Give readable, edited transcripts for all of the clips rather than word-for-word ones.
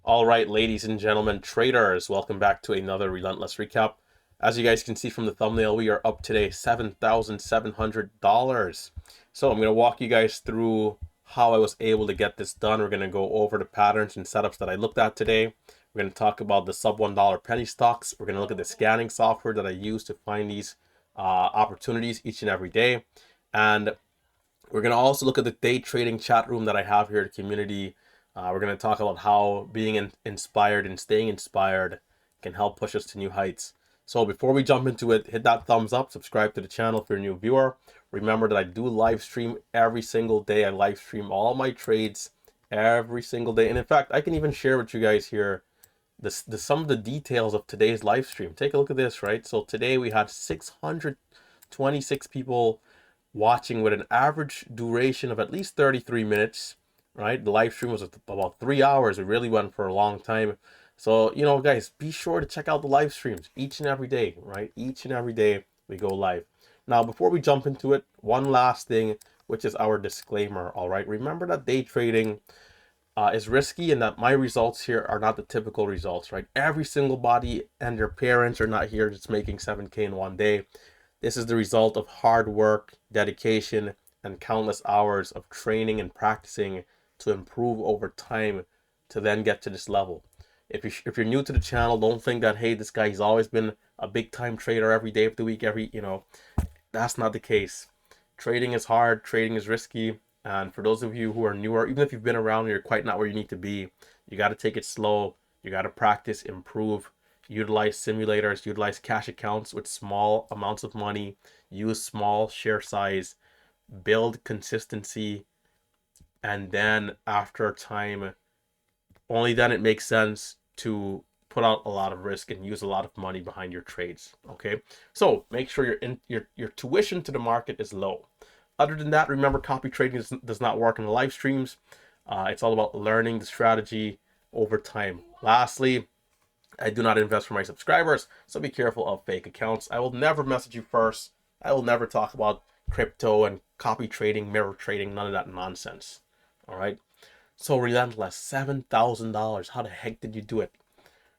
All right, ladies and gentlemen, traders, welcome back to another Relentless recap. As you guys can see from the thumbnail, we are up today $7,700. So I'm going to walk you guys through how I was able to get this done. We're going to go over the patterns and setups that I looked at today. We're going to talk about the sub $1 penny stocks. We're going to look at the scanning software that I use to find these opportunities each and every day. And we're going to also look at the day trading chat room that I have here, the community. We're going to talk about how being inspired and staying inspired can help push us to new heights. So before we jump into it, hit that thumbs up, subscribe to the channel if you're a new viewer. Remember that I do live stream every single day. I live stream all my trades every single day. And in fact, I can even share with you guys here some of the details of today's live stream. Take a look at this, right? So today we had 626 people watching with an average duration of at least 33 minutes, right? The live stream was about 3 hours. It really went for a long time. So, guys, be sure to check out the live streams each and every day, right? Each and every day we go live. Now, before we jump into it, one last thing, which is our disclaimer, all right? Remember that day trading is risky and that my results here are not the typical results, right? Every single body and their parents are not here just making 7K in one day. This is the result of hard work, dedication, and countless hours of training and practicing to improve over time to then get to this level. If you're new to the channel, don't think that, hey, this guy, he's always been a big time trader every day of the week, that's not the case. Trading is hard, trading is risky, and for those of you who are newer, even if you've been around and you're quite not where you need to be, you got to take it slow, you got to practice, improve, utilize simulators, utilize cash accounts with small amounts of money, use small share size, build consistency, and then after time, only then it makes sense to put out a lot of risk and use a lot of money behind your trades. Okay, so make sure your tuition to the market is low. Other than that, remember, copy trading does not work in the live streams. It's all about learning the strategy over time. Lastly, I do not invest for my subscribers, so be careful of fake accounts. I will never message you first. I will never talk about crypto and copy trading, mirror trading, none of that nonsense. All right. So Relentless, $7,000. How the heck did you do it?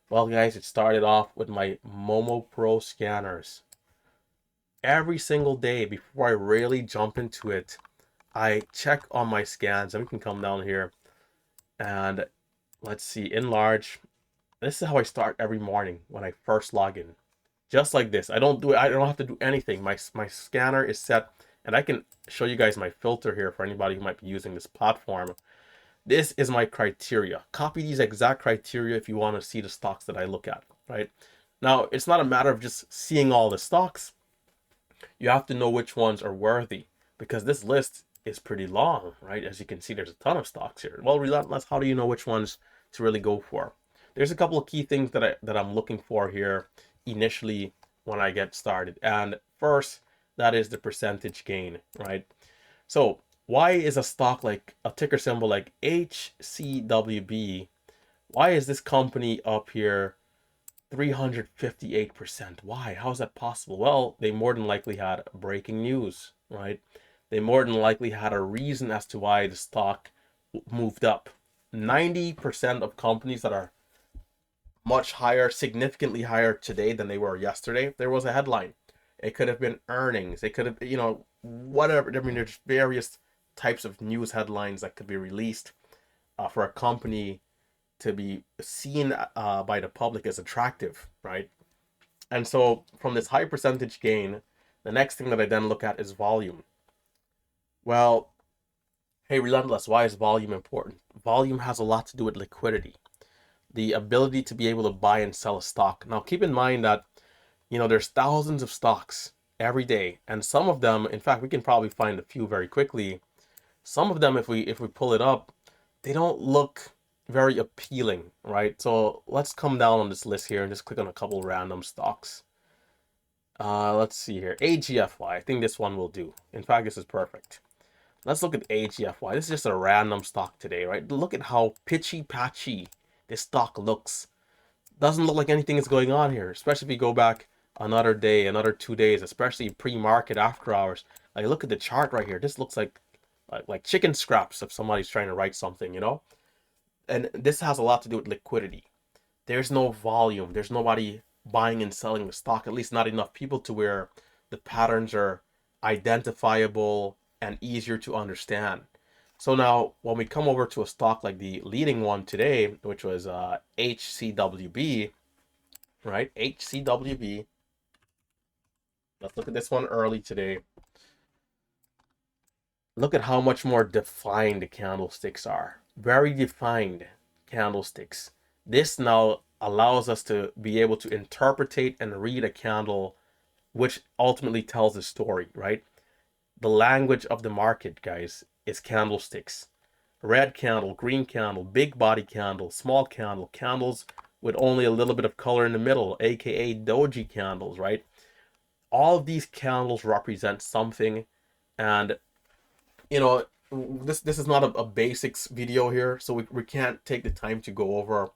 Well, guys, it started off with my Momo Pro scanners. Every single day before I really jump into it, I check on my scans, and we can come down here and let's see, enlarge. This is how I start every morning when I first log in. Just like this. I don't have to do anything. My scanner is set, and I can show you guys my filter here for anybody who might be using this platform. This is my criteria. Copy these exact criteria if you want to see the stocks that I look at, right? Now, it's not a matter of just seeing all the stocks. You have to know which ones are worthy, because this list is pretty long, right? As you can see, there's a ton of stocks here. Well, Relentless, how do you know which ones to really go for? There's a couple of key things that I'm looking for here initially when I get started. And first, that is the percentage gain, right? So why is a stock like a ticker symbol like HCWB, why is this company up here 358%? Why? How is that possible? Well, they more than likely had breaking news, right? They more than likely had a reason as to why the stock moved up. 90% of companies that are much higher, significantly higher today than they were yesterday, there was a headline. It could have been earnings. It could have, whatever. I mean, there's various types of news headlines that could be released for a company to be seen by the public as attractive, right? And so from this high percentage gain, the next thing that I then look at is volume. Well, hey, Relentless, why is volume important? Volume has a lot to do with liquidity, the ability to be able to buy and sell a stock. Now, keep in mind that, there's thousands of stocks every day, and some of them, in fact, we can probably find a few very quickly. Some of them, if we pull it up, they don't look very appealing, right? So let's come down on this list here and just click on a couple random stocks. Let's see here. AGFY. I think this one will do. In fact, this is perfect. Let's look at AGFY. This is just a random stock today, right? Look at how pitchy-patchy this stock looks. Doesn't look like anything is going on here, especially if you go back another day, another 2 days, especially pre-market, after hours. Like, look at the chart right here. This looks like chicken scraps if somebody's trying to write something, and this has a lot to do with liquidity. There's no volume. There's nobody buying and selling the stock, at least not enough people to where the patterns are identifiable and easier to understand. So now when we come over to a stock like the leading one today, which was HCWB, right? HCWB. Let's look at this one early today. Look at how much more defined the candlesticks are. Very defined candlesticks. This now allows us to be able to interpretate and read a candle, which ultimately tells the story, right? The language of the market, guys, is candlesticks. Red candle, green candle, big body candle, small candle, candles with only a little bit of color in the middle, aka doji candles, right? All of these candles represent something, and you know, this is not a basics video here, so we can't take the time to go over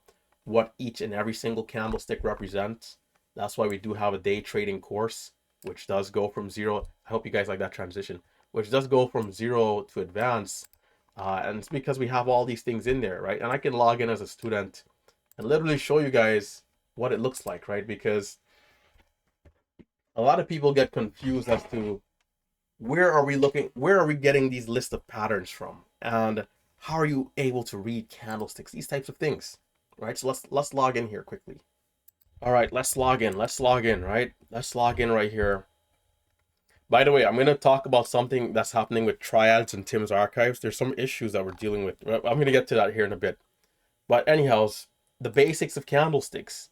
what each and every single candlestick represents. That's why we do have a day trading course, which does go from zero. I hope you guys like that transition, which does go from zero to advanced. And it's because we have all these things in there, right? And I can log in as a student and literally show you guys what it looks like, right? Because a lot of people get confused as to where are we getting these list of patterns from, and how are you able to read candlesticks, these types of things, right? So let's log in here quickly. All right, let's log in, right? Let's log in right here. By the way, I'm going to talk about something that's happening with triads and Tim's archives. There's some issues that we're dealing with. I'm going to get to that here in a bit. But anyhows, the basics of candlesticks.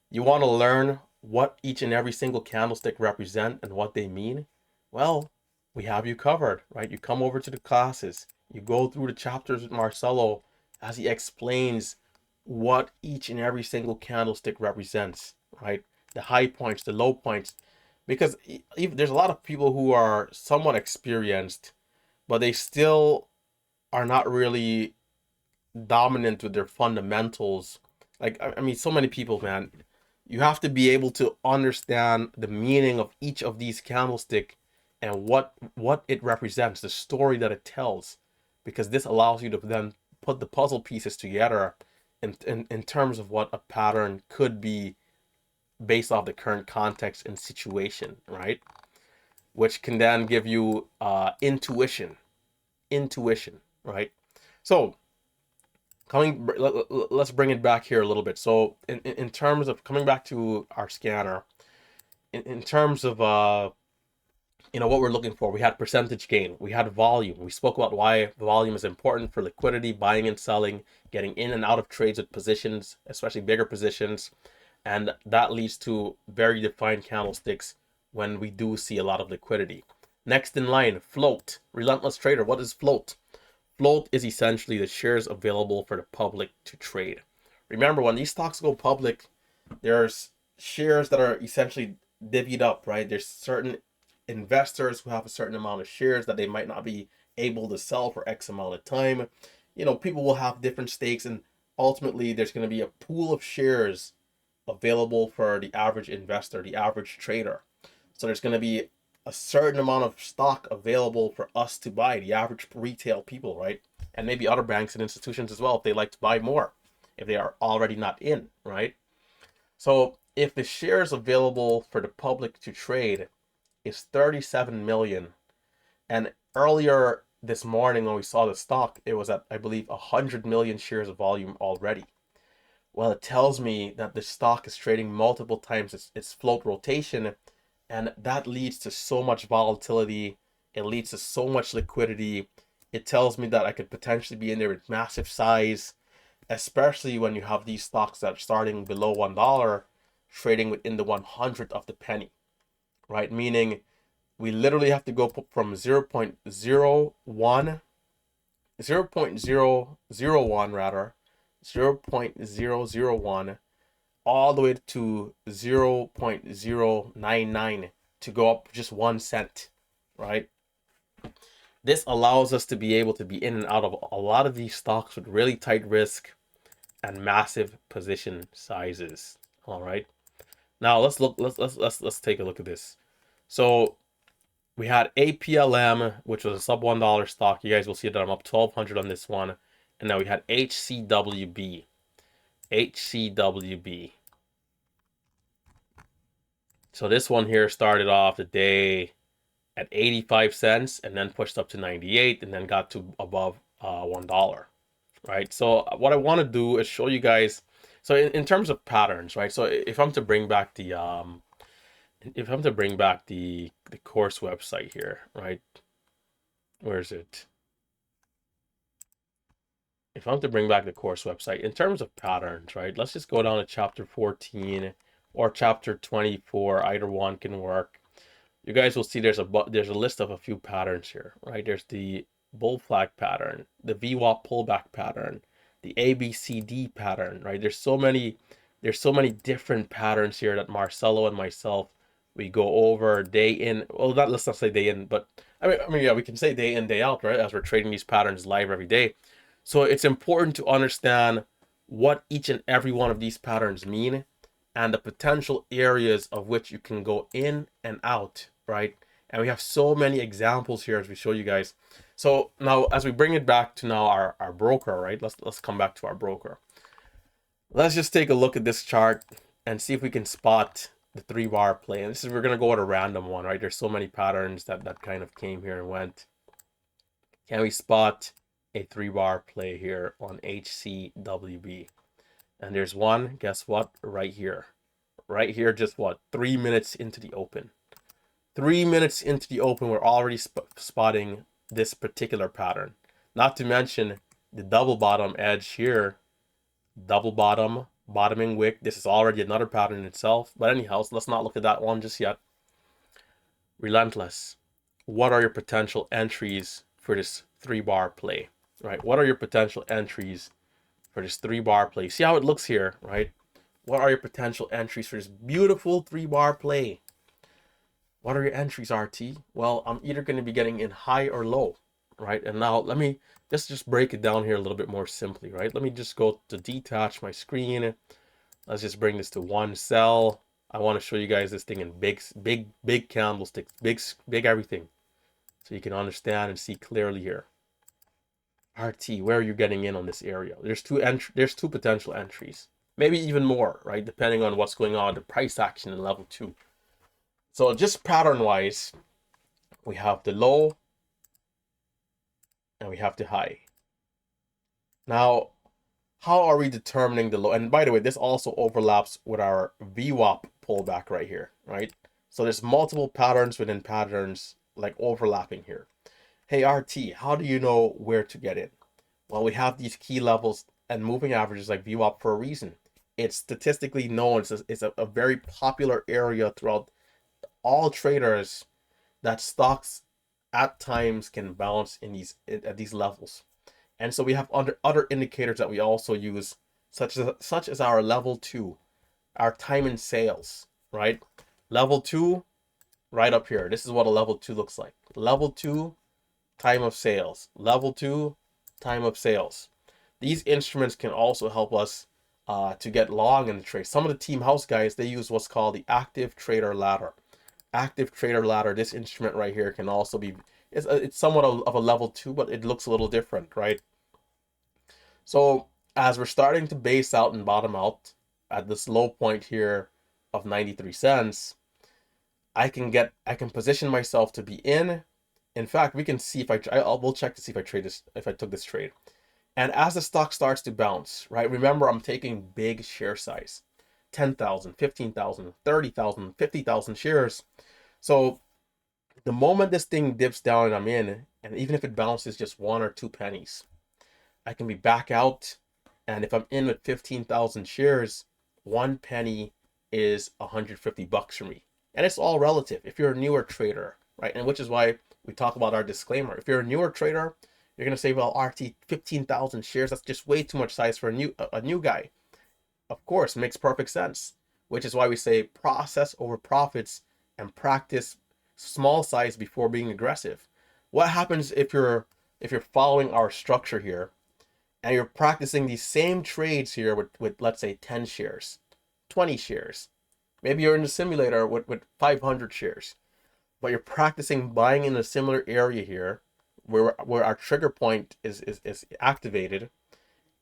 You want to learn what each and every single candlestick represent and what they mean? Well, we have you covered, right? You come over to the classes, you go through the chapters with Marcelo as he explains what each and every single candlestick represents, right? The high points, the low points, because there's a lot of people who are somewhat experienced, but they still are not really dominant with their fundamentals. Like, I mean, so many people, man, you have to be able to understand the meaning of each of these candlestick and what it represents, the story that it tells, because this allows you to then put the puzzle pieces together in terms of what a pattern could be based off the current context and situation, right? Which can then give you intuition, right? So let's bring it back here a little bit. So in terms of coming back to our scanner, in terms of what we're looking for, we had percentage gain, we had volume. We spoke about why volume is important for liquidity, buying and selling, getting in and out of trades with positions, especially bigger positions, and that leads to very defined candlesticks when we do see a lot of liquidity. Next in line, float. Relentless trader, what is float? Float is essentially the shares available for the public to trade. Remember, when these stocks go public, there's shares that are essentially divvied up, right? There's certain investors who have a certain amount of shares that they might not be able to sell for X amount of time. People will have different stakes, and ultimately there's going to be a pool of shares available for the average investor, the average trader. So there's going to be a certain amount of stock available for us to buy, the average retail people, right? And maybe other banks and institutions as well, if they like to buy more, if they are already not in, right? So if the shares available for the public to trade is 37 million, and earlier this morning when we saw the stock, it was at, I believe, 100 million shares of volume already. Well, it tells me that the stock is trading multiple times its float rotation, and that leads to so much volatility. It leads to so much liquidity. It tells me that I could potentially be in there with massive size, especially when you have these stocks that are starting below $1, trading within the 100th of the penny, right? Meaning we literally have to go from 0.001 all the way to 0.099 to go up just 1 cent, right? This allows us to be able to be in and out of a lot of these stocks with really tight risk and massive position sizes. All right. Now let's take a look at this. So we had APLM, which was a sub $1 stock. You guys will see that I'm up 1,200 on this one. and now we had HCWB. HCWB. So this one here started off the day at 85 cents and then pushed up to 98 and then got to above $1, right? So what I want to do is show you guys, so in terms of patterns, right? So if I'm to bring back the the course website here, right? Where is it? If I'm to bring back the course website, in terms of patterns, right? Let's just go down to chapter 14 or chapter 24. Either one can work. You guys will see there's a list of a few patterns here, right? There's the bull flag pattern, the VWAP pullback pattern, the ABCD pattern, right? There's so many different patterns here that Marcelo and myself we go over day in. Well, let's not say day in, but I mean, yeah, we can say day in, day out, right? As we're trading these patterns live every day. So it's important to understand what each and every one of these patterns mean and the potential areas of which you can go in and out, right? And we have so many examples here as we show you guys. So now as we bring it back to now our broker, right? Let's come back to our broker. Let's just take a look at this chart and see if we can spot the 3-bar play. And we're gonna go with a random one, right? There's so many patterns that kind of came here and went. Can we spot a 3-bar play here on HCWB? And there's one, guess what? Right here, just what, 3 minutes into the open. 3 minutes into the open, we're already spotting this particular pattern. Not to mention the double bottom edge here, double bottom, bottoming wick. This is already another pattern in itself. But anyhow, let's not look at that one just yet. Relentless. What are your potential entries for this 3-bar play, right? What are your potential entries for this 3-bar play? See how it looks here, right? What are your potential entries for this beautiful 3-bar play? What are your entries, RT? Well, I'm either going to be getting in high or low, right? And now let me just break it down here a little bit more simply, right? Let me just go to detach my screen. Let's just bring this to one cell. I want to show you guys this thing in big candlesticks, big everything, so you can understand and see clearly here. RT, where are you getting in on this area? There's two potential entries, maybe even more, right? Depending on what's going on, the price action in level 2. So just pattern wise, we have the low and we have the high. Now, how are we determining the low? And by the way, this also overlaps with our VWAP pullback right here, right? So there's multiple patterns within patterns like overlapping here. Hey, RT, how do you know where to get in? Well, we have these key levels and moving averages like VWAP for a reason. It's statistically known. It's a very popular area throughout all traders that stocks at times can bounce in at these levels. And so we have other indicators that we also use, such as our level 2, our time in sales, right? Level 2, right up here. This is what a level 2 looks like. Level 2, time of sales. Level 2, time of sales. These instruments can also help us to get long in the trade. Some of the team house guys, they use what's called the active trader ladder. Active trader ladder, this instrument right here can also be, it's somewhat of a level 2, but it looks a little different, right? So as we're starting to base out and bottom out at this low point here of 93 cents, I can position myself to be in. In fact, we can see if we'll check to see if I took this trade. And as the stock starts to bounce, right? Remember, I'm taking big share size, 10,000, 15,000, 30,000, 50,000 shares. So the moment this thing dips down and I'm in, and even if it bounces just 1 or 2 pennies, I can be back out. And if I'm in with 15,000 shares, 1 penny is $150 for me. And it's all relative. If you're a newer trader, right? And which is why we talk about our disclaimer. If you're a newer trader, you're going to say, well, RT, 15,000 shares, that's just way too much size for a new guy. Of course, makes perfect sense, which is why we say process over profits and practice small size before being aggressive. What happens if you're following our structure here and you're practicing these same trades here with let's say 10 shares, 20 shares? Maybe you're in the simulator with 500 shares, but you're practicing buying in a similar area here where our trigger point is activated.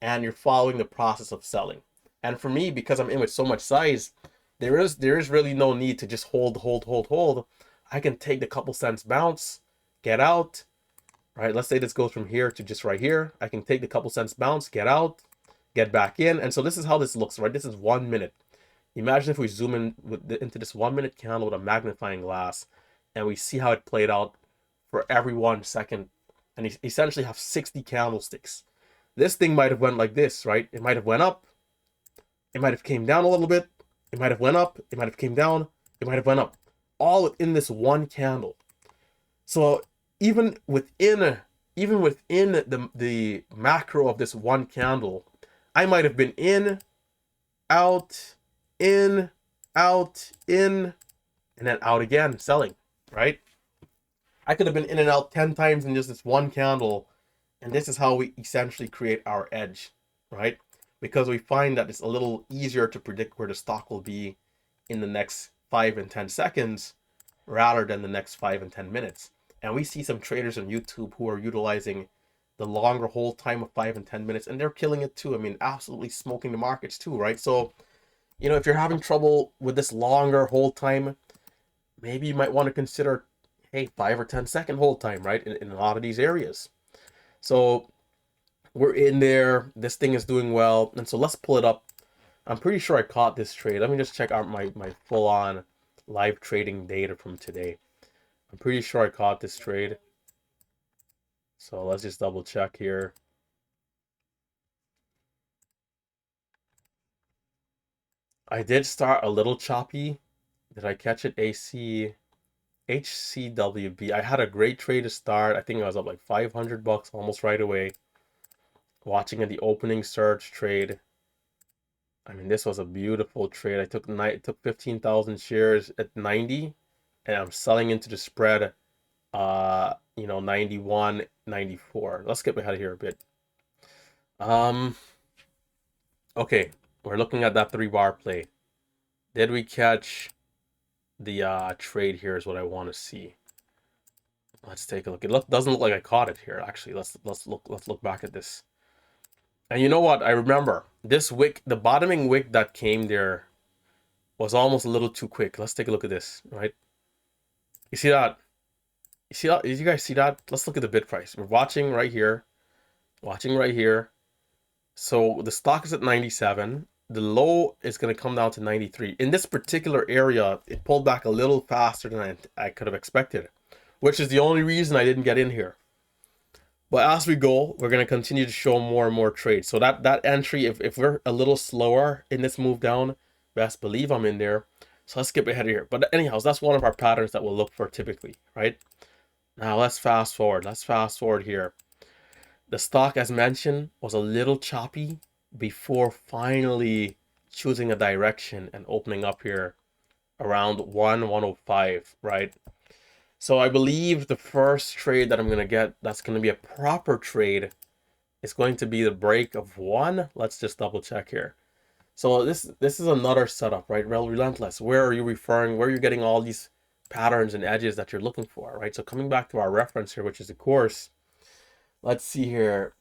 and you're following the process of selling. And for me, because I'm in with so much size, there is really no need to just hold. I can take the couple cents bounce, get out, right? Let's say this goes from here to just right here. I can take the couple cents bounce, get out, get back in. And so this is how this looks, right? This is 1 minute. Imagine if we zoom in into this 1 minute candle with a magnifying glass and we see how it played out for every 1 second. And you essentially have 60 candlesticks. This thing might have went like this, right? It might have went up. It might have came down a little bit. It might have went up. It might have came down. It might have went up. All within this one candle. So even within the macro of this one candle, I might have been in, out, in, out, in, and then out again, selling, right? I could have been in and out 10 times in just this one candle, and this is how we essentially create our edge, right? Because we find that it's a little easier to predict where the stock will be in the next 5 and 10 seconds rather than the next 5 and 10 minutes. And we see some traders on YouTube who are utilizing the longer hold time of 5 and 10 minutes, and they're killing it too. I mean, absolutely smoking the markets too, right? So, you know, if you're having trouble with this longer hold time, maybe you might want to consider, hey, 5 or 10 second hold time, right? In a lot of these areas. So we're in there. This thing is doing well. And so let's pull it up. I'm pretty sure I caught this trade. Let me just check out my full-on live trading data from today. I'm pretty sure I caught this trade. So let's just double check here. I did start a little choppy. Did I catch it? HCWB. I had a great trade to start. I think I was up like $500 almost right away. Watching at the opening surge trade. I mean, this was a beautiful trade. I took 15,000 shares at 90, and I'm selling into the spread, 91, 94. Let's get ahead of here a bit. Okay, we're looking at that 3-bar play. Did we catch the trade here is what I want to see. Let's take a look. It doesn't look like I caught it here, actually. Let's look back at this. And you know what? I remember this wick, the bottoming wick that came there was almost a little too quick. Let's take a look at this, right? You see that? You see that? Did you guys see that? Let's look at the bid price. We're watching right here. So the stock is at 97. The low is going to come down to 93. In this particular area, it pulled back a little faster than I could have expected, which is the only reason I didn't get in here. But as we go, we're going to continue to show more and more trades. So that entry, if we're a little slower in this move down, best believe I'm in there. So let's skip ahead of here. But anyhow, that's one of our patterns that we'll look for typically, right? Now let's fast forward. Let's fast forward here. The stock, as mentioned, was a little choppy before finally choosing a direction and opening up here around 105, right? So I believe the first trade that I'm going to get that's going to be a proper trade is going to be the break of 1. Let's just double check here. So this is another setup, right? Relentless. Where are you referring? Where are you getting all these patterns and edges that you're looking for, right? So coming back to our reference here, which is the course. Let's see here.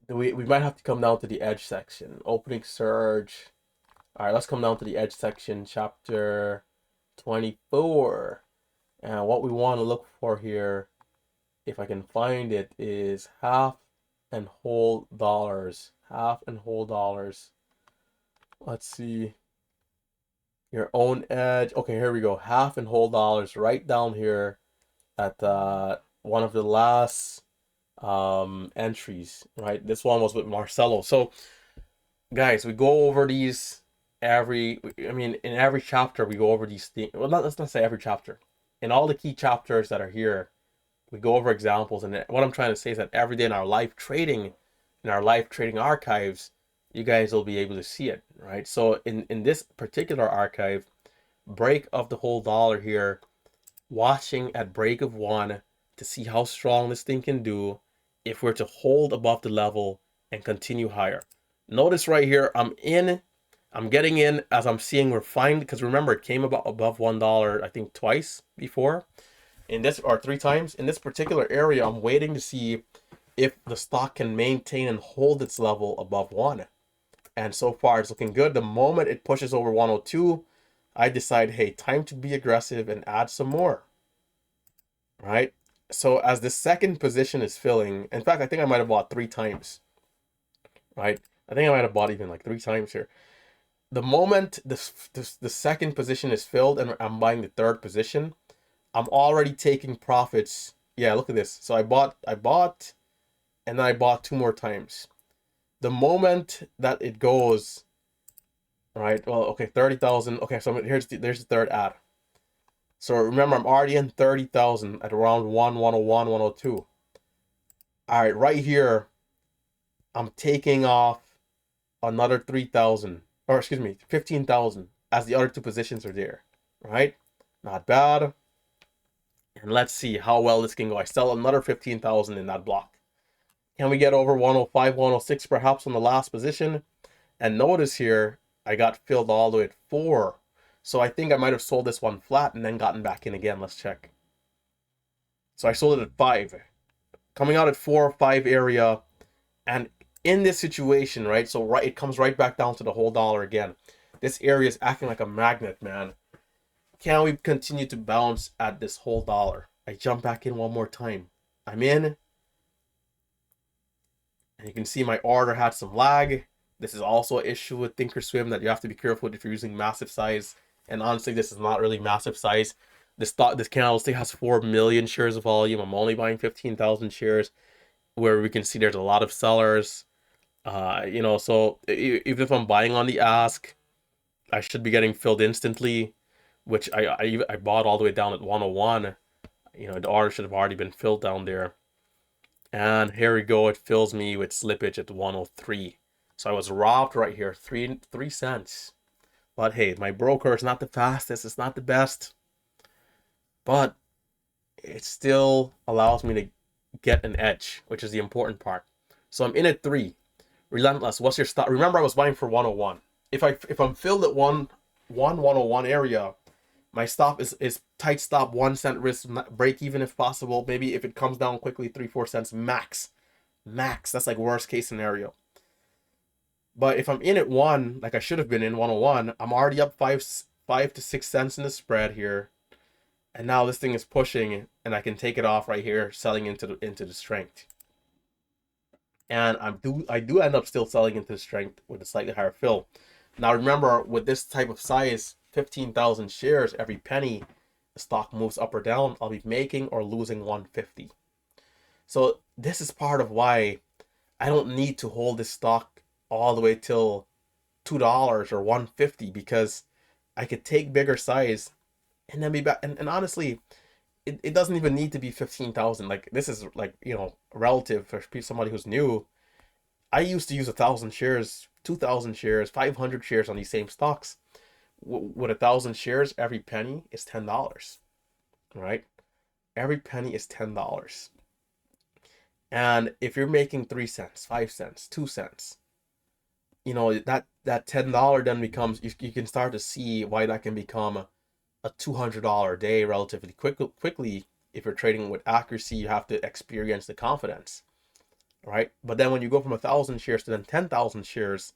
We might have to come down to the edge section. Opening surge. All right, let's come down to the edge section, chapter 24. And what we want to look for here, if I can find it, is half and whole dollars. Half and whole dollars. Let's see. Your own edge. Okay, here we go. Half and whole dollars right down here at one of the last entries, right? This one was with Marcelo. So guys, we go over these in every chapter we go over these things. Well, let's not say every chapter. In all the key chapters that are here, we go over examples. And what I'm trying to say is that every day in our live trading archives, you guys will be able to see it, right? So in this particular archive, break of the whole dollar here, watching at break of 1 to see how strong this thing can do if we're to hold above the level and continue higher. Notice right here, I'm getting in as I'm seeing we're fine, because remember it came above $1 I think twice before, in this, or 3 times. In this particular area, I'm waiting to see if the stock can maintain and hold its level above 1. And so far it's looking good. The moment it pushes over 102, I decide, hey, time to be aggressive and add some more, right? So as the second position is filling, in fact, I think I might have bought 3 times, right? I think I might have bought even like 3 times here. The moment the second position is filled and I'm buying the third position, I'm already taking profits. Yeah, look at this. So I bought, and then I bought 2 more times. The moment that it goes, right? Well, okay, 30,000. Okay, so there's the third ad. So remember, I'm already in 30,000 at around 101, 102. All right, right here, I'm taking off another 3,000, or excuse me, 15,000, as the other two positions are there, right? Not bad. And let's see how well this can go. I sell another 15,000 in that block. Can we get over 105, 106 perhaps on the last position? And notice here, I got filled all the way at 4. So I think I might have sold this one flat and then gotten back in again. Let's check. So I sold it at 5. Coming out at 4 or 5 area. And in this situation, right? So it comes right back down to the whole dollar again. This area is acting like a magnet, man. Can we continue to bounce at this whole dollar? I jump back in one more time. I'm in. And you can see my order had some lag. This is also an issue with Thinkorswim that you have to be careful with if you're using massive size. And honestly, this is not really massive size. This candlestick has 4 million shares of volume. I'm only buying 15,000 shares, where we can see there's a lot of sellers. So even if I'm buying on the ask, I should be getting filled instantly, which I bought all the way down at 101. The order should have already been filled down there. And here we go, it fills me with slippage at 103. So I was robbed right here, 3 cents. But hey, my broker is not the fastest, it's not the best, but it still allows me to get an edge, which is the important part. So I'm in at 3. Relentless, what's your stop? Remember, I was buying for 101. If I'm filled at 101 area, my stop is tight stop, 1 cent risk, break even if possible. Maybe if it comes down quickly, 3-4 cents max. That's like worst case scenario. But if I'm in at 1, like I should have been in 101, I'm already up 5 to 6 cents in the spread here. And now this thing is pushing, and I can take it off right here, selling into the strength. And I do end up still selling into the strength with a slightly higher fill. Now remember, with this type of size, 15,000 shares, every penny the stock moves up or down, I'll be making or losing 150. So this is part of why I don't need to hold this stock all the way till $2 or 150, because I could take bigger size and then be back. And honestly, it doesn't even need to be 15,000. Like, this is like, relative for somebody who's new. I used to use 1,000 shares, 2,000 shares, 500 shares on these same stocks. With 1,000 shares, every penny is $10, right? Every penny is $10. And if you're making 3 cents, 5 cents, 2 cents, that $10 then becomes, you can start to see why that can become a $200 a day relatively quickly. If you're trading with accuracy, you have to experience the confidence, right? But then when you go from 1,000 shares to then 10,000 shares,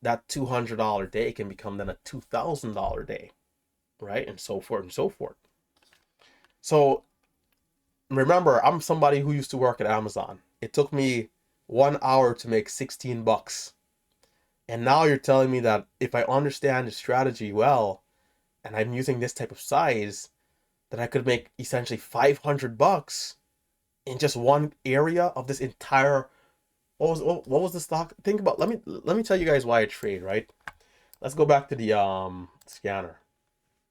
that $200 day can become then a $2,000 day, right? And so forth and so forth. So remember, I'm somebody who used to work at Amazon. It took me 1 hour to make 16 bucks. And now you're telling me that if I understand the strategy well, and I'm using this type of size, that I could make essentially 500 bucks in just one area of this entire. What was the stock? Think about. Let me tell you guys why I trade. Right. Let's go back to the scanner.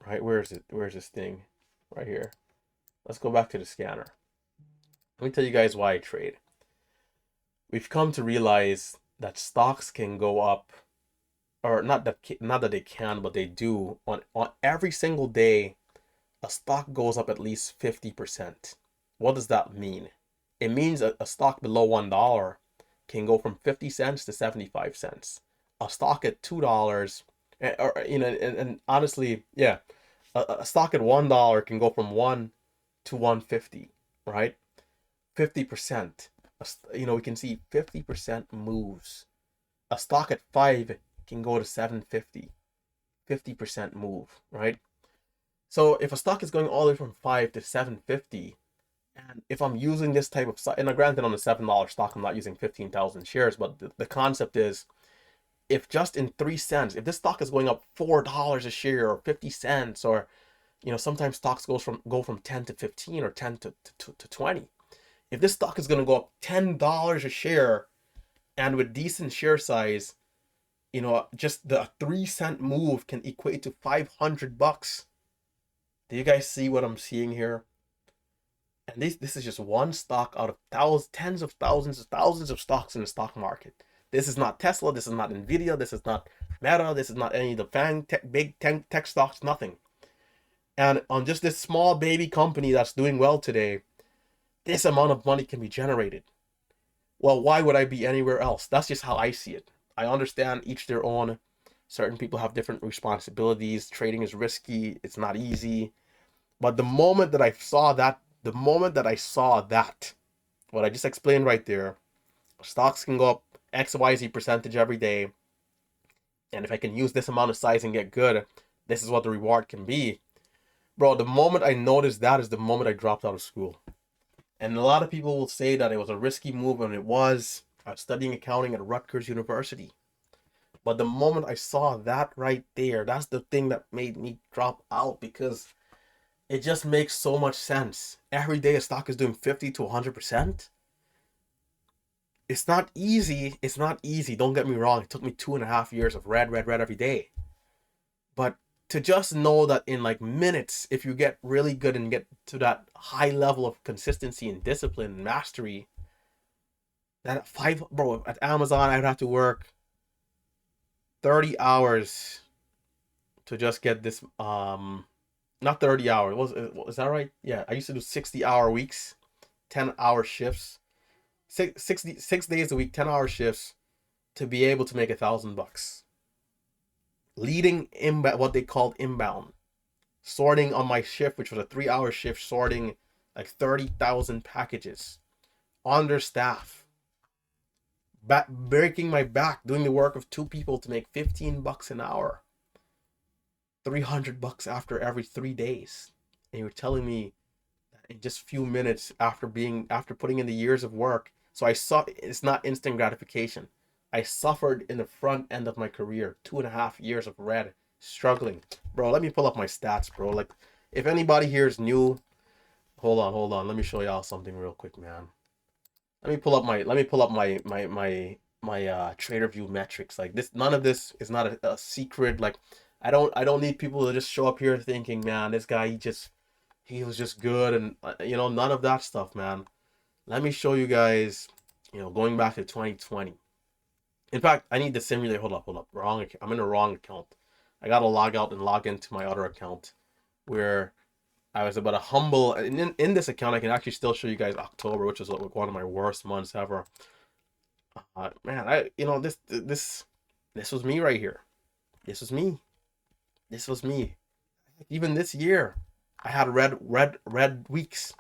Right. Where is it? Where's this thing? Right here. Let's go back to the scanner. Let me tell you guys why I trade. We've come to realize that stocks can go up, or not that they can, but they do on every single day. A stock goes up at least 50%. What does that mean? It means a stock below $1 can go from 50 cents to 75 cents. A stock at $2, and honestly, yeah, a stock at $1 can go from 1 to 150, right? 50%. we can see 50% moves. A stock at 5 can go to 750. 50% move, right? So if a stock is going all the way from 5 to 750, and if I'm using this type of stock, and granted on a $7 stock, I'm not using 15,000 shares, but the concept is, if just in 3 cents, if this stock is going up $4 a share or 50 cents, or sometimes stocks go from 10 to 15 or 10 to 20. If this stock is going to go up $10 a share, and with decent share size, just the 3-cent move can equate to $500. Do you guys see what I'm seeing here? And this is just one stock out of tens of thousands of stocks in the stock market. This is not Tesla. This is not Nvidia. This is not Meta. This is not any of the big tech stocks. Nothing. And on just this small baby company that's doing well today, this amount of money can be generated. Well, why would I be anywhere else? That's just how I see it. I understand each their own. Certain people have different responsibilities. Trading is risky. It's not easy. But the moment that I saw that, what I just explained right there, stocks can go up XYZ percentage every day. And if I can use this amount of size and get good, this is what the reward can be. Bro, the moment I noticed that is the moment I dropped out of school. And a lot of people will say that it was a risky move, and it was. I was studying accounting at Rutgers University. But the moment I saw that right there, that's the thing that made me drop out, because it just makes so much sense. Every day a stock is doing 50 to 100%. It's not easy. It's not easy. Don't get me wrong. It took me 2.5 years of red every day. But to just know that in like minutes, if you get really good and get to that high level of consistency and discipline and mastery, that at Amazon, I'd have to work 30 hours to just get this, not 30 hours. Was that right? Yeah, I used to do 60-hour weeks, 10-hour shifts, 6 days a week, 10-hour shifts, to be able to make $1,000. Leading inbound, what they called inbound, sorting on my shift, which was a 3-hour shift, sorting like 30,000 packages, understaff, breaking my back, doing the work of 2 people to make $15 an hour, $300 after every 3 days. And you're telling me that in just a few minutes after putting in the years of work, so I saw it's not instant gratification. I suffered in the front end of my career, 2.5 years of red, struggling. Bro, let me pull up my stats, bro. Like, if anybody here is new, hold on. Let me show y'all something real quick, man. Let me pull up my trader view metrics. Like this, none of this is not a secret. Like, I don't need people to just show up here thinking, man, this guy he was just good, and none of that stuff, man. Let me show you guys, going back to 2020. In fact, I need to simulate. Hold up. I'm in the wrong account. I gotta log out and log into my other account, where I was about a humble. And in this account, I can actually still show you guys October, which was one of my worst months ever. Man, this was me right here. This was me. Even this year, I had red weeks.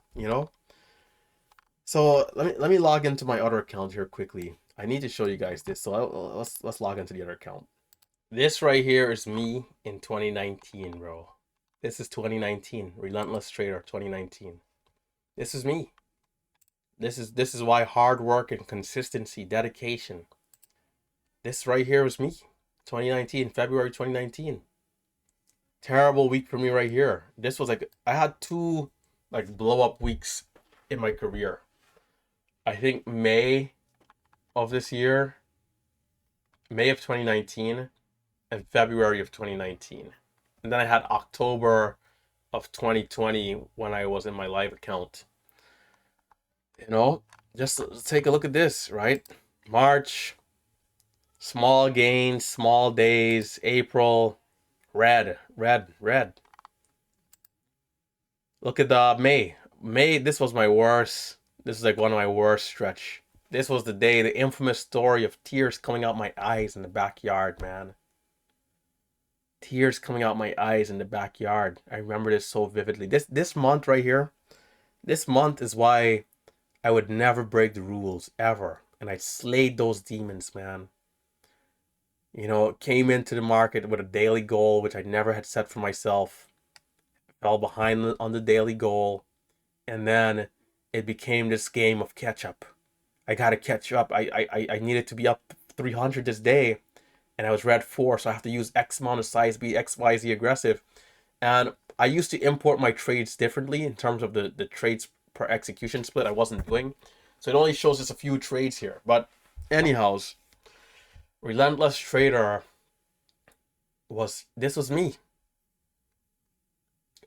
So let me log into my other account here quickly. I need to show you guys this. So let's log into the other account. This right here is me in 2019, bro. This is 2019, Relentless Trader 2019. This is me. This is why hard work and consistency, dedication. This right here was me, 2019, February 2019. Terrible week for me right here. This was like, I had 2 like blow up weeks in my career. I think May of this year, May of 2019, and February of 2019. And then I had October of 2020 when I was in my live account. Just take a look at this, right? March, small gains, small days. April, red. Look at the May. This was my worst. This is like one of my worst stretch. This was the day, the infamous story of tears coming out my eyes in the backyard, man. Tears coming out my eyes in the backyard. I remember this so vividly. This month right here, this month is why I would never break the rules ever. And I slayed those demons, man. You know, came into the market with a daily goal, which I never had set for myself. Fell behind on the daily goal. And then it became this game of catch up. I got to catch up. I needed to be up 300 this day. And I was red 4, so I have to use X amount of size, be XYZ aggressive. And I used to import my trades differently in terms of the trades per execution split I wasn't doing. So it only shows us a few trades here. But anyhows, Relentless Trader was me.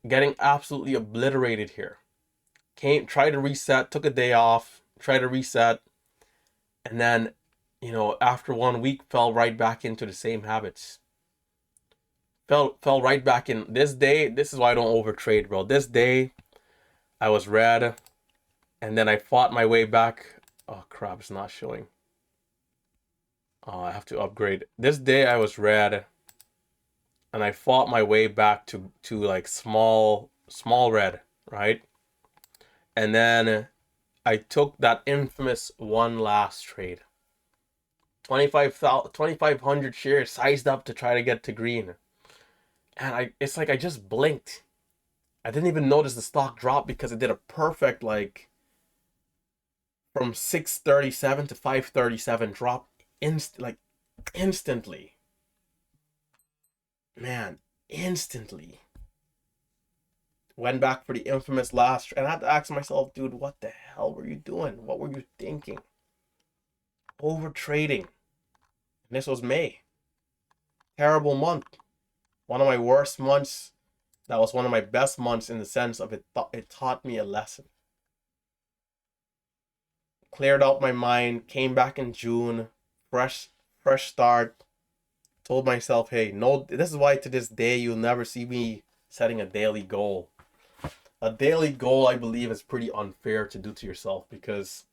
Getting absolutely obliterated here. Tried to reset, took a day off, tried to reset, and then, you know, after 1 week fell right back into the same habits. Fell right back in. This day, this is why I don't overtrade, bro. This day I was red, and then I fought my way back. Oh crap, it's not showing. Oh, I have to upgrade. This day I was red, and I fought my way back to like small red, right? And then I took that infamous one last trade. 2,500 shares sized up to try to get to green. And it's like I just blinked. I didn't even notice the stock drop because it did a perfect, like, from 637 to 537 drop instantly. Man, instantly. Went back for the infamous last, and I had to ask myself, dude, what the hell were you doing? What were you thinking? Over trading. And this was May. Terrible month. One of my worst months. That was one of my best months in the sense of it taught me a lesson. Cleared out my mind, came back in June, fresh start. Told myself, hey, no, this is why to this day you'll never see me setting a daily goal. A daily goal, I believe, is pretty unfair to do to yourself because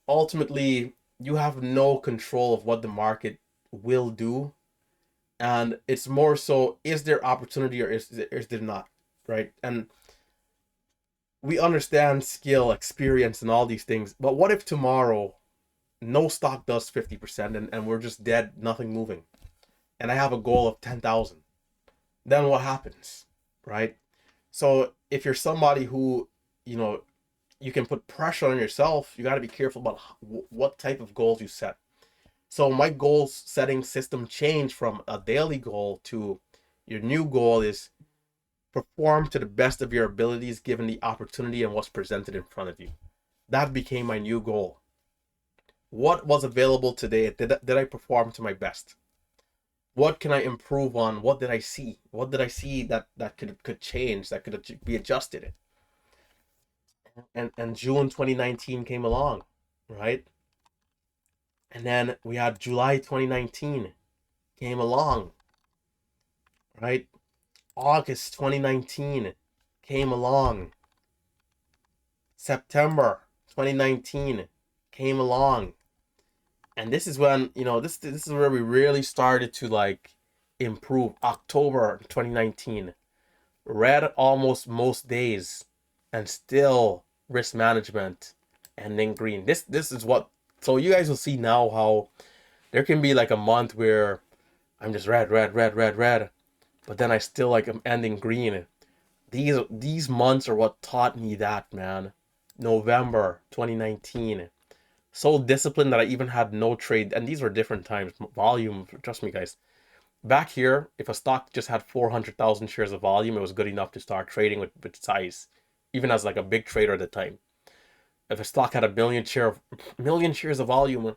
ultimately you have no control of what the market will do. And it's more so, is there opportunity or is there not, right? And we understand skill, experience, and all these things. But what if tomorrow no stock does 50% and we're just dead, nothing moving? And I have a goal of 10,000. Then what happens, right? So if you're somebody who, you know, you can put pressure on yourself, you got to be careful about what type of goals you set. So my goal setting system changed from a daily goal to your new goal is perform to the best of your abilities given the opportunity and what's presented in front of you. That became my new goal. What was available today? Did I perform to my best? What can I improve on? What did I see? What did I see that could change, that could be adjusted? And June 2019 came along, right? And then we had July 2019 came along, right? August 2019 came along. September 2019 came along. And this is when, you know, this is where we really started to like improve. October 2019. Red almost most days and still risk management and then green. This is what, so you guys will see now how there can be like a month where I'm just red, but then I still like I'm ending green. These months are what taught me that, man. November 2019. So disciplined that I even had no trade, and these were different times. Volume, trust me, guys. Back here, if a stock just had 400,000 shares of volume, it was good enough to start trading with size, even as like a big trader at the time. If a stock had a million shares of volume,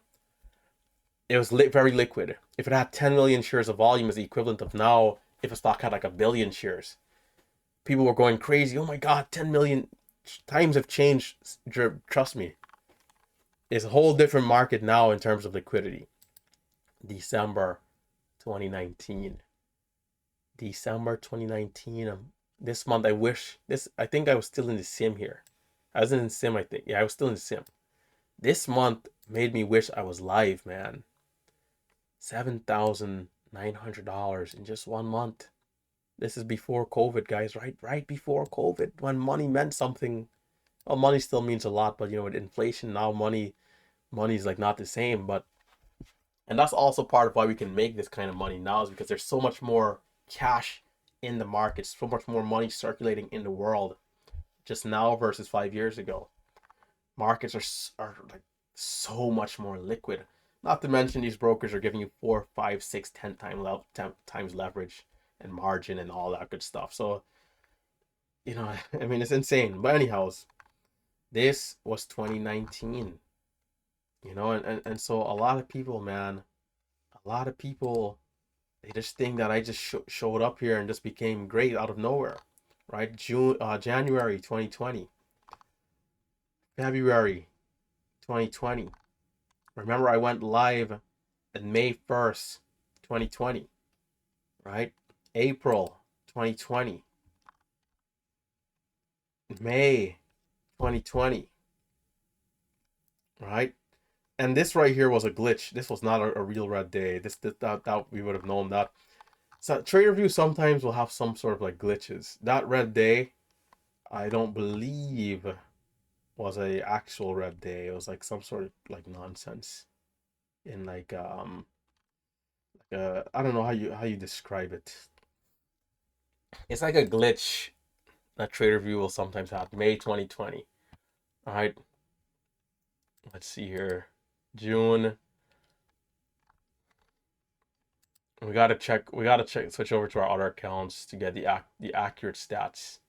it was very liquid. If it had 10 million shares of volume, is the equivalent of now if a stock had like a billion shares. People were going crazy. Oh my God, 10 million. Times have changed. Trust me. It's a whole different market now in terms of liquidity. December 2019. December 2019. This month, I think I was still in the sim here. I was in the sim, I think. Yeah, I was still in the sim. This month made me wish I was live, man. $7,900 in just 1 month. This is before COVID, guys, right? Right before COVID, when money meant something. Well, money still means a lot, but with inflation now, money's like not the same. But and that's also part of why we can make this kind of money now is because there's so much more cash in the markets, so much more money circulating in the world just now versus 5 years ago. Markets are like so much more liquid. Not to mention these brokers are giving you 4, 5, 6, 10 times leverage and margin and all that good stuff. So I mean, it's insane. But anyhow, this was 2019. And so a lot of people, man, a lot of people, they just think that I just showed up here and just became great out of nowhere, right? January 2020, February 2020. Remember, I went live on May 1st, 2020, right? April 2020, May 2020, right? And this right here was a glitch. This was not a real red day. That we would have known that. So TraderView sometimes will have some sort of like glitches. That red day, I don't believe was a actual red day. It was like some sort of like nonsense in I don't know how you describe it. It's like a glitch that TraderView will sometimes have. May 2020. All right. Let's see here. June. We gotta check, switch over to our other accounts to get the accurate stats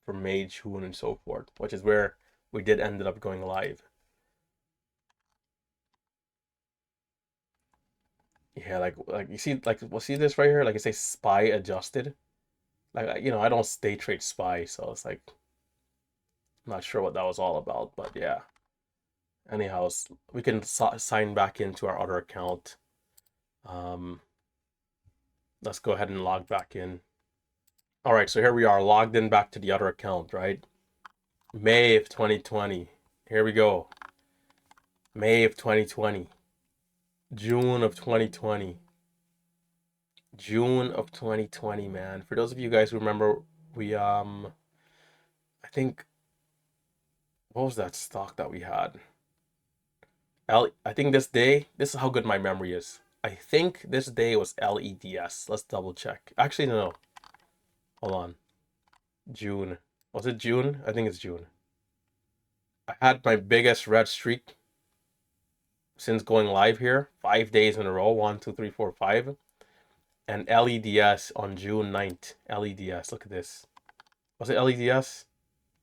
for May, June, and so forth, which is where we did ended up going live. Yeah, like you see, like we'll see this right here. Like it says SPY adjusted. Like I don't stay trade SPY, so it's like I'm not sure what that was all about, but yeah. Anyhow, we can sign back into our other account. Um, let's go ahead and log back in. All right, so here we are logged in back to the other account, right? May of 2020. Here we go. May of 2020. June of 2020. June of 2020, man. For those of you guys who remember, we I think what was that stock that we had? I think this is how good my memory is. I think this day was LEDS. Let's double check. Actually, no. Hold on. June. Was it June? I think it's June. I had my biggest red streak since going live here. 5 days in a row. 1, 2, 3, 4, 5. And LEDS on June 9th. LEDS. Look at this. Was it LEDS?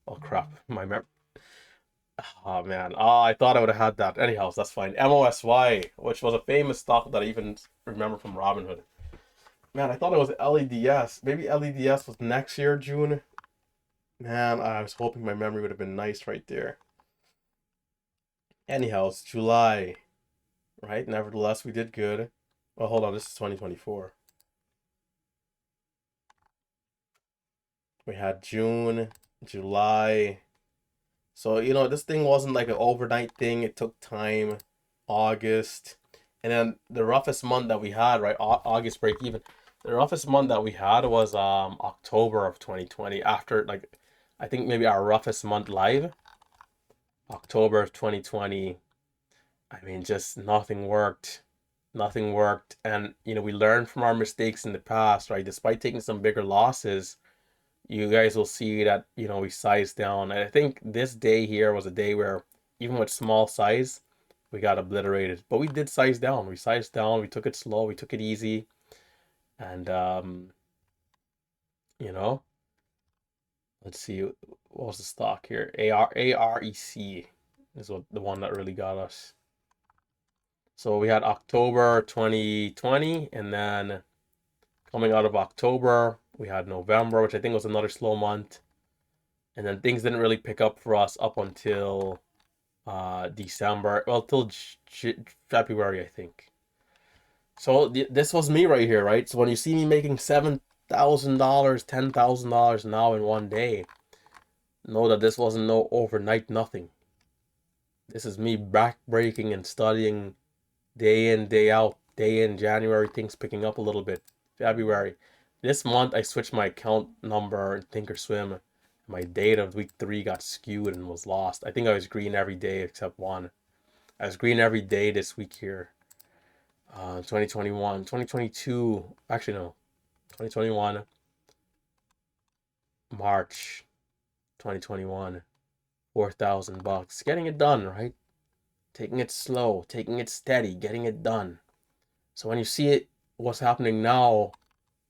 Oh crap. My memory. Oh man. Oh, I thought I would have had that. Anyhow, that's fine. MOSY, which was a famous stock that I even remember from Robinhood. Man, I thought it was LEDS. Maybe LEDS was next year, June. Man, I was hoping my memory would have been nice right there. Anyhow, it's July, right? Nevertheless, we did good. Well, hold on. This is 2024. We had June, July. So, this thing wasn't like an overnight thing. It took time. August. And then the roughest month that we had, right? August break even. The roughest month that we had was October of 2020. After like I think maybe our roughest month live. October of 2020. I mean, just nothing worked. Nothing worked. And we learned from our mistakes in the past, right? Despite taking some bigger losses, you guys will see that we sized down. And I think this day here was a day where even with small size we got obliterated, but we did size down. We sized down, we took it slow, we took it easy. And you know let's see, what was the stock here? AREC is what the one that really got us. So we had October 2020, and then coming out of October we had November, which I think was another slow month. And then things didn't really pick up for us up until December, well, till February, I think. So this was me right here, right? So when you see me making $7,000, $10,000 now in one day, know that this wasn't no overnight nothing. This is me backbreaking and studying day in, day out. Day in January, things picking up a little bit. February. This month I switched my account number in Thinkorswim. my date of week 3 got skewed and was lost. I think I was green every day except one. I was green every day this week here. 2021, 2022, actually no, 2021, March 2021, $4,000. Getting it done, right? Taking it slow, taking it steady, getting it done. So when you see it, what's happening now,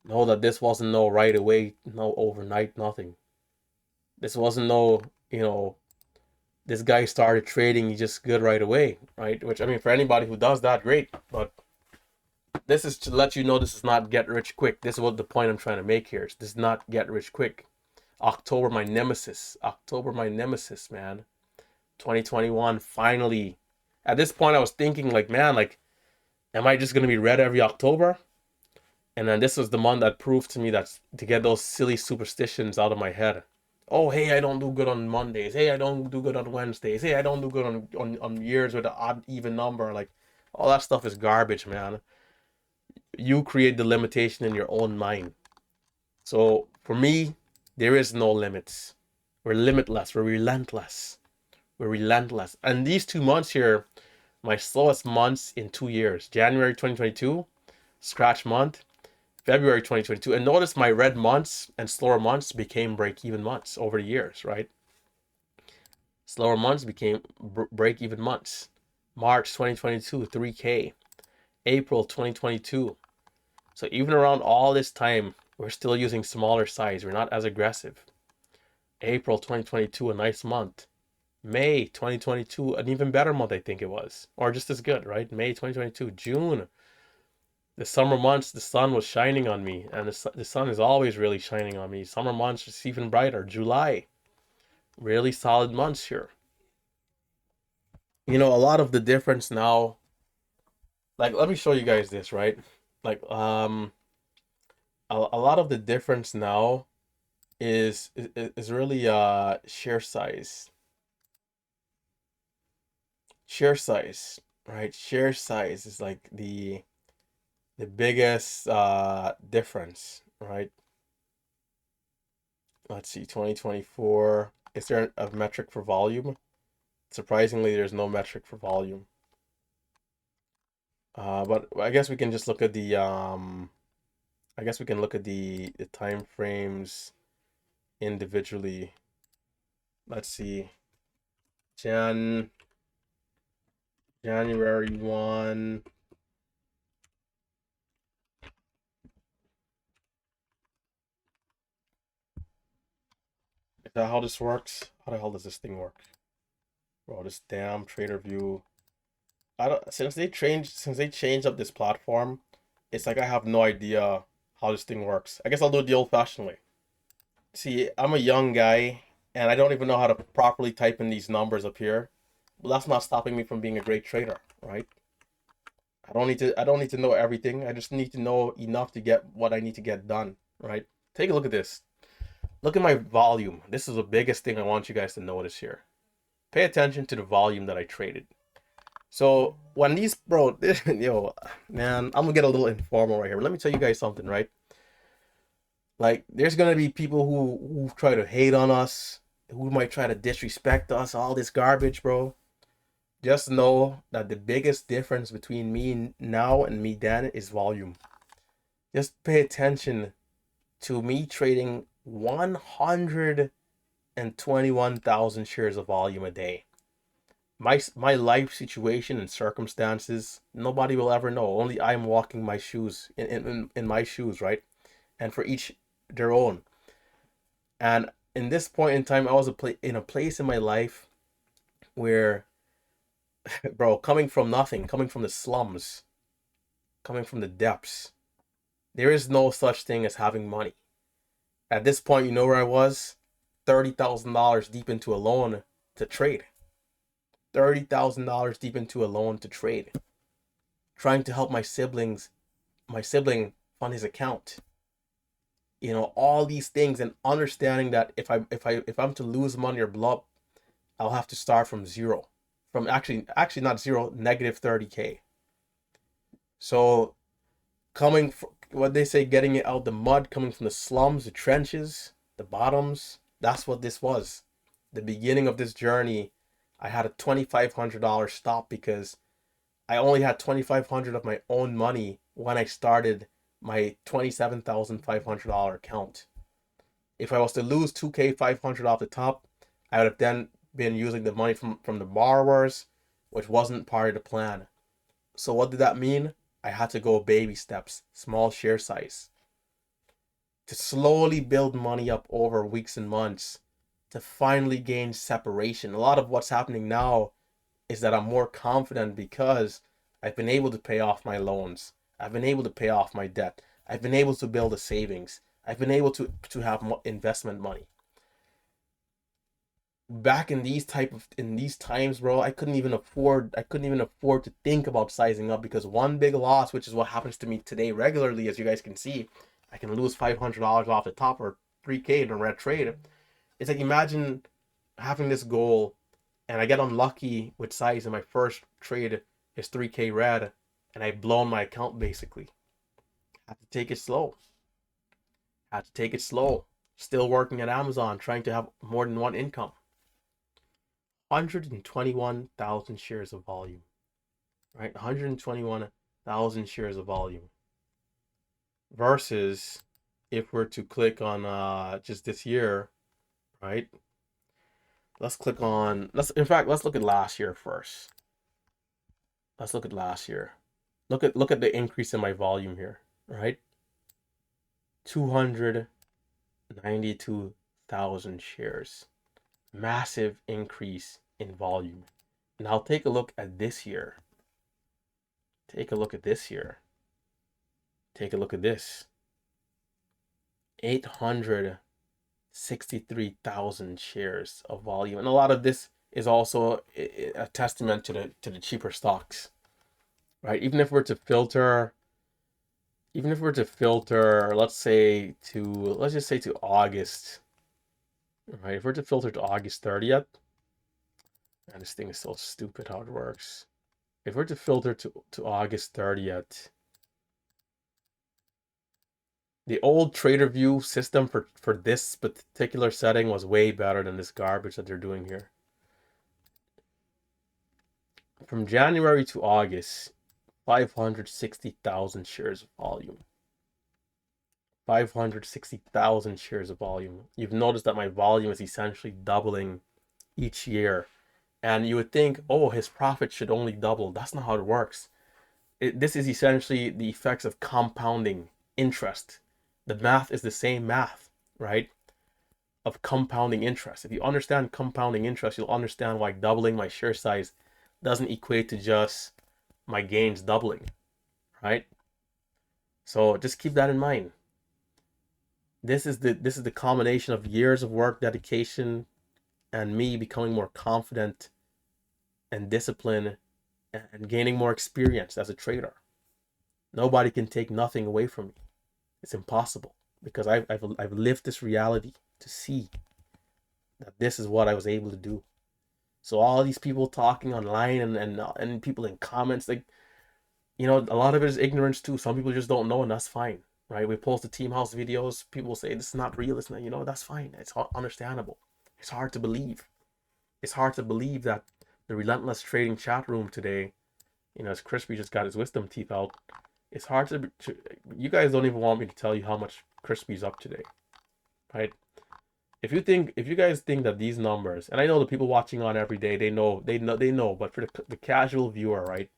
know that this wasn't no right away, no overnight, nothing. This wasn't no, this guy started trading, he's just good right away, right? Which, I mean, for anybody who does that, great. But this is to let you know this is not get rich quick. This is what the point I'm trying to make here. This is not get rich quick. October, my nemesis. October, my nemesis, man. 2021, finally. At this point, I was thinking, like, man, like, am I just going to be red every October? And then this was the month that proved to me that to get those silly superstitions out of my head. Oh, hey, I don't do good on Mondays. Hey, I don't do good on Wednesdays. Hey, I don't do good on years with an odd even number. Like, all that stuff is garbage, man. You create the limitation in your own mind. So for me, there is no limits. We're limitless. We're relentless. We're relentless. And these 2 months here, my slowest months in 2 years. January 2022, scratch month. February 2022. And notice my red months and slower months became break-even months over the years, right? Slower months became break-even months. March 2022, 3K. April 2022. So even around all this time, we're still using smaller size. We're not as aggressive. April 2022, a nice month. May 2022, an even better month, I think it was. Or just as good, right? May 2022. June. The summer months, the sun was shining on me. And the sun is always really shining on me. Summer months, it's even brighter. July. Really solid months here. A lot of the difference now. Like, let me show you guys this, right? Like, a lot of the difference now is really share size. Share size, right? Share size is like the biggest difference, right? Let's see, 2024. Is there a metric for volume? Surprisingly, there's no metric for volume. But I guess we can just look at the I guess we can look at the time frames individually. Let's see. January 1. Is that how this works? How the hell does this thing work? Bro, this damn trader view. I don't since they changed up this platform, it's like I have no idea how this thing works. I guess I'll do it the old-fashioned way. See, I'm a young guy and I don't even know how to properly type in these numbers up here. But that's not stopping me from being a great trader, right? I don't need to know everything. I just need to know enough to get what I need to get done, right? Take a look at this. Look at my volume. This is the biggest thing I want you guys to notice here. Pay attention to the volume that I traded. So when these, bro, yo, man, I'm gonna get a little informal right here. But let me tell you guys something, right? Like, there's gonna be people who try to hate on us, who might try to disrespect us, all this garbage, bro. Just know that the biggest difference between me now and me then is volume. Just pay attention to me trading 121,000 shares of volume a day. My life situation and circumstances, nobody will ever know. Only I'm walking my shoes in my shoes, right? And for each their own. And in this point in time, I was in a place in my life where, bro, coming from nothing, coming from the slums, coming from the depths, there is no such thing as having money. At this point, you know where I was? $30,000 deep into a loan to trade. $30,000 deep into a loan to trade. Trying to help my sibling fund his account. All these things, and understanding that if I'm to lose money or blow up, I'll have to start from zero. From actually not zero, negative 30K. So coming from what they say, getting it out the mud, coming from the slums, the trenches, the bottoms, That's what this was. The beginning of this journey, I had a $2,500 stop because I only had 2,500 of my own money when I started my $27,500 account. If I was to lose 2K 500 off the top, I would have then been using the money from the borrowers, which wasn't part of the plan. So what did that mean? I had to go baby steps, small share size, to slowly build money up over weeks and months to finally gain separation. A lot of what's happening now is that I'm more confident because I've been able to pay off my loans. I've been able to pay off my debt. I've been able to build a savings. I've been able to have investment money. Back in these times, bro, I couldn't even afford to think about sizing up because one big loss, which is what happens to me today regularly, as you guys can see, I can lose $500 off the top or 3K in a red trade. It's like, imagine having this goal and I get unlucky with size and my first trade is 3K red and I blown my account basically. Had to take it slow. Had to take it slow. Still working at Amazon, trying to have more than one income. 121,000 shares of volume, right? 121,000 shares of volume versus if we're to click on just this year, right? Let's click on, let's look at last year first. Let's look at last year. Look at the increase in my volume here, right? 292,000 shares. Massive increase in volume. Now take a look at this year. Take a look at this year. Take a look at this. 863,000 shares of volume. And a lot of this is also a testament to the cheaper stocks, right? Even if we're to filter, let's just say to August, right? If we're to filter to August 30th, and this thing is so stupid how it works. If we're to filter to August 30th, the old trader view system for this particular setting was way better than this garbage that they're doing here. From January to August, 560,000 shares of volume. 560,000 shares of volume. You've noticed that my volume is essentially doubling each year. And you would think, oh, his profit should only double. That's not how it works. This is essentially the effects of compounding interest. The math is the same math, right? Of compounding interest. If you understand compounding interest, you'll understand why doubling my share size doesn't equate to just my gains doubling, right? So just keep that in mind. This is the combination of years of work, dedication, and me becoming more confident and disciplined and gaining more experience as a trader. Nobody can take nothing away from me. It's impossible because I've lived this reality to see that this is what I was able to do. So all these people talking online and people in comments, like, you know, a lot of it is ignorance too. Some people just don't know, and that's fine, right? We post the Team House videos. People say this is not real. It's not, you know, that's fine. It's understandable. It's hard to believe. It's hard to believe that the Relentless trading chat room today, you know, as Crispy just got his wisdom teeth out, it's hard to you guys don't even want me to tell you how much Crispy's up today, right? If you guys think that these numbers, and I know the people watching on every day, they know, but for the casual viewer, right?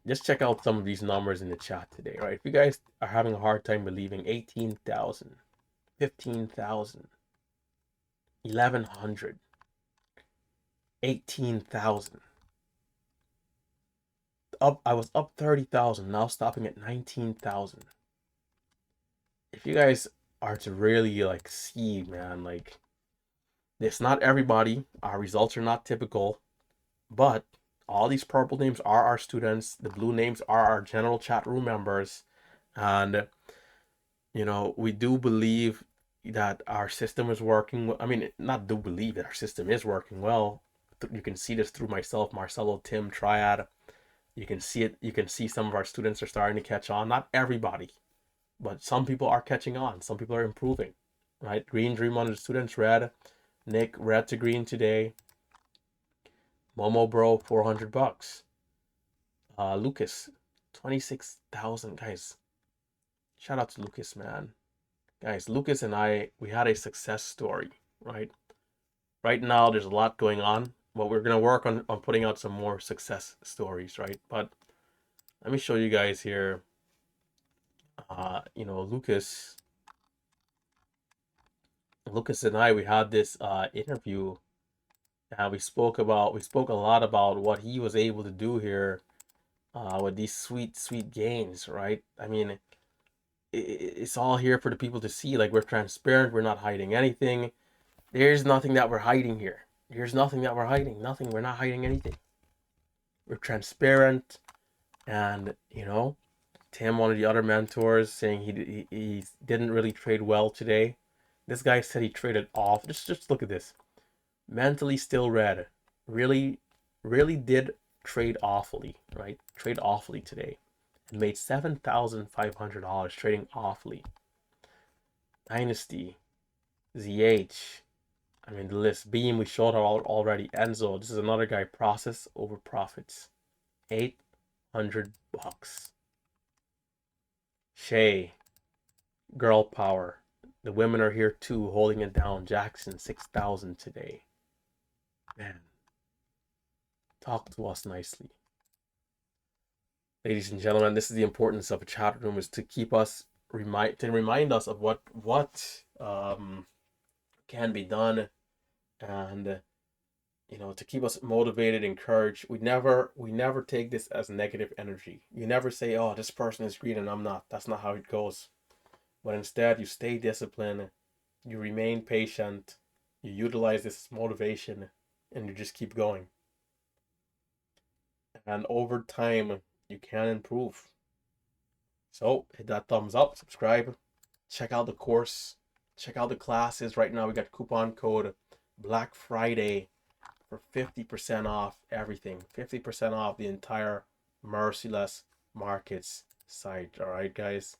Just check out some of these numbers in the chat today, right? If you guys are having a hard time believing 18,000, 15,000, 1,100, 18,000. I was up 30,000, now stopping at 19,000. If you guys are to really like see, man, like, it's not everybody. Our results are not typical, but all these purple names are our students. The blue names are our general chat room members. And, you know, we do believe that our system is working. I mean, not do believe that our system is working well. You can see this through myself, Marcelo, Tim, Triad. You can see it. You can see some of our students are starting to catch on. Not everybody, but some people are catching on. Some people are improving. right? Green Dream on the students, red. Nick, red to green today. Momo Bro, $400. Lucas, 26,000. Guys, shout out to Lucas, man. Guys, Lucas and I, we had a success story, right? Right now, there's a lot going on, but we're going to work on putting out some more success stories, right? But let me show you guys here. Lucas and I, we had this interview. We spoke a lot about what he was able to do here with these sweet gains, right? I mean, it's all here for the people to see. Like, we're transparent, we're not hiding anything. There's nothing that we're hiding here. There's nothing that we're hiding. Nothing. We're not hiding anything. We're transparent, and Tim, one of the other mentors, saying he didn't really trade well today. This guy said he traded off. Just look at this. Mentally still red. Really, really did trade awfully, right? Trade awfully today. And made $7,500 trading awfully. Dynasty. ZH. I mean, the list. Beam, we showed already. Enzo, this is another guy. Process over profits. $800. Shay. Girl power. The women are here too, holding it down. Jackson, 6,000 today. Man, talk to us nicely. Ladies and gentlemen, this is the importance of a chat room, is to keep us remind us of what can be done, and to keep us motivated, encouraged. We never take this as negative energy. You never say, oh, this person is green and I'm not. That's not how it goes. But instead, you stay disciplined, you remain patient, you utilize this motivation, and you just keep going. And over time, you can improve. So hit that thumbs up, subscribe, check out the course, check out the classes. Right now we got coupon code Black Friday for 50% off everything. 50% off the entire Merciless Markets site. All right, guys,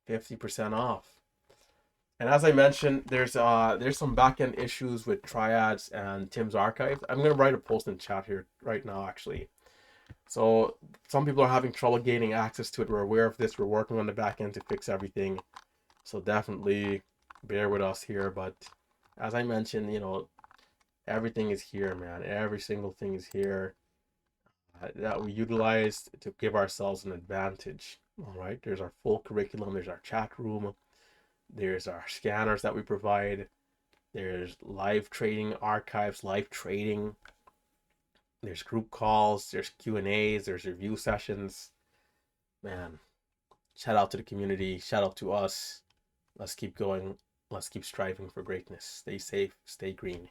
50% off. And as I mentioned, there's some backend issues with triads and Tim's archive. I'm gonna write a post in chat here right now, actually. So some people are having trouble gaining access to it. We're aware of this. We're working on the back end to fix everything. So definitely bear with us here. But as I mentioned, everything is here, man. Every single thing is here that we utilize to give ourselves an advantage. All right. There's our full curriculum. There's our chat room. There's our scanners that we provide. There's live trading archives, live trading. There's group calls, there's Q&As, there's review sessions. Man, shout out to the community, shout out to us. Let's keep going. Let's keep striving for greatness. Stay safe, stay green.